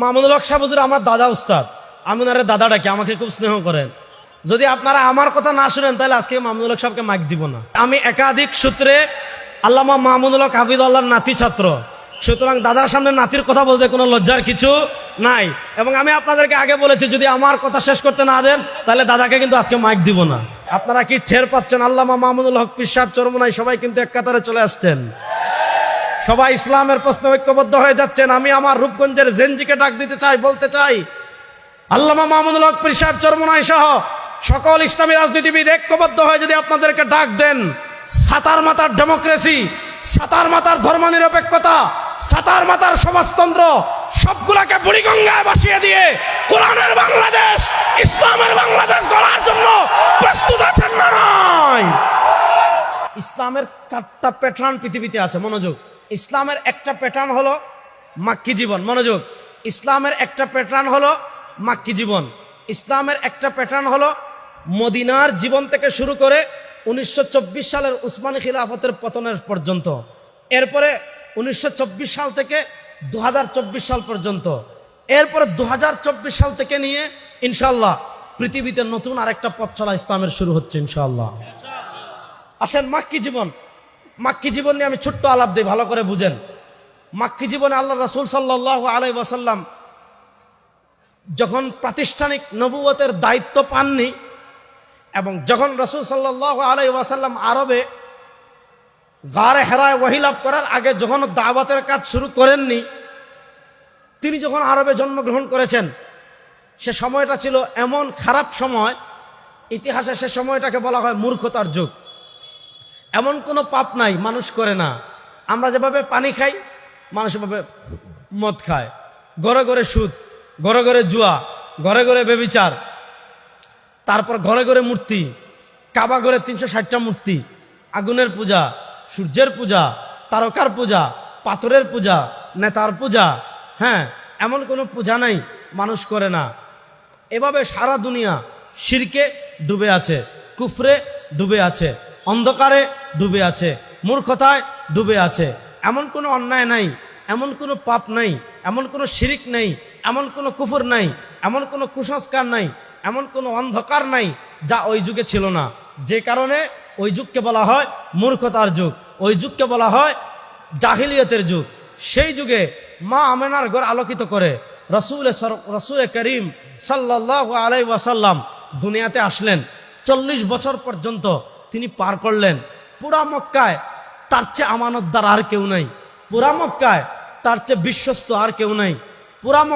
মামুনুল হক সাহেব হুজুর আমার দাদা উস্তাদ, আমি ওনারে দাদা ডাকি, আমাকে খুব স্নেহ করেন। যদি আপনারা আমার কথা না শুনেন তাহলে আজকে মামুনুল হক সাহেবকে মাইক দিব না। আমি একাধিক সূত্রে আল্লামা মামুনুল হক হাফিজুল্লাহর নাতি ছাত্র, সুতরাং দাদার সামনে নাতির কথা বলতে কোনো লজ্জার কিছু নাই। এবং আমি আপনাদেরকে আগে বলেছি, যদি আমার কথা শেষ করতে না দেন তাহলে দাদাকে কিন্তু আজকে মাইক দিব না। আপনারা কি টের পাচ্ছেন? আল্লামা মামুনুল হক পীর সাহেব চরমোনাই সবাই কিন্তু এক কাতারে চলে আসছেন, সবাই ইসলামের প্রশ্নে ঐক্যবদ্ধ হয়ে যাচ্ছেন। আমি আমার রূপগঞ্জের জেনজিকে ডাক দিতে চাই, বলতে চাই, আল্লামা মামুনুল হক পীর সাহেব চরমোনাই সহ সকল ইসলামী রাজনীতিবিদ ঐক্যবদ্ধ হয়ে যদি আপনাদেরকে ডাক দেন, সাতার মাতার ডেমোক্রেসি, সাতার মাতার ধর্মনিরপেক্ষতা, সাতার মাতার সমাজতন্ত্র সবগুলাকে বুড়িগঙ্গায় ভাসিয়ে দিয়ে কোরআনের বাংলাদেশ, ইসলামের বাংলাদেশ গড়ার জন্য প্রস্তুত আছেন না নয়? ইসলামের চারটা প্যাটার্ন পৃথিবীতে আছে, মনোযোগ। ইসলামের একটা প্যাটার্ন হলো মাক্কি জীবন, মনোযোগ। ইসলামের একটা প্যাটার্ন হলো মাক্কি জীবন। ইসলামের একটা প্যাটার্ন হলো মদিনার জীবন থেকে শুরু করে 1924 সালের উসমানী খিলাফতের পতনের পর্যন্ত, এরপরে 1924 সাল থেকে 2024 সাল পর্যন্ত, এরপরে 2024 সাল থেকে নিয়ে ইনশাআল্লাহ পৃথিবীতে নতুন আরেকটা পথ চলা ইসলামের শুরু হচ্ছে ইনশাআল্লাহ। আসেন মাক্কি জীবন। মাক্কি জীবন নিয়ে আমি ছোট্ট আলাপ দিই, ভালো করে বুঝেন। মাক্কি জীবনে আল্লাহ রাসূল সাল্লাল্লাহু আলাইহি ওয়াসাল্লাম যখন প্রাতিষ্ঠানিক নবুয়তের দায়িত্ব পাননি এবং যখন রাসূল সাল্লাল্লাহু আলাইহি ওয়াসাল্লাম আরবে গারে হেরায় ওহী লাভ করার আগে যখন দাওয়াতের কাজ শুরু করেননি, তিনি যখন আরবে জন্মগ্রহণ করেছেন, সে সময়টা ছিল এমন খারাপ সময়, ইতিহাসে সে সময়টাকে বলা হয় মূর্খতার যুগ। এমন কোনো পাপ নাই মানুষ করে না। আমরা যেভাবে পানি খাই, মানুষ এভাবে মদ খায়, ঘরে ঘরে সুদ, ঘরে ঘরে জুয়া, ঘরে ঘরে বেবিচার, তারপর ঘরে ঘরে মূর্তি, কাবা ঘরে 360টা মূর্তি, আগুনের পূজা, সূর্যের পূজা, তারকার পূজা, পাথরের পূজা, নেতার পূজা। হ্যাঁ, এমন কোনো পূজা নাই মানুষ করে না। এভাবে সারা দুনিয়া শিরকে ডুবে আছে, কুফরে ডুবে আছে, অন্ধকারে ডুবে আছে, মূর্খতায় ডুবে আছে। এমন কোনো অন্যায় নাই, এমন কোনো পাপ নাই, এমন কোনো শিরিক নাই, এমন কোনো কুফর নাই, এমন কোনো কুসংস্কার নাই, এমন কোনো অন্ধকার নাই যা ওই যুগে ছিল না। যে কারণে ওই যুগকে বলা হয় মূর্খতার যুগ, ওই যুগকে বলা হয় জাহিলিয়তের যুগ। সেই যুগে মা আমেনার ঘর আলোকিত করে রসুল করিম সাল্লাল্লাহু আলাইহি ওয়াসাল্লাম দুনিয়াতে আসলেন। 40 বছর পর্যন্ত তিনি পার করলেন। পুরা মক্কায় তার চেয়ে আমানতদার আর কেউ নাই, পুরা মক্কায় তার চেয়ে বিশ্বস্ত আর কেউ নাই, পুরা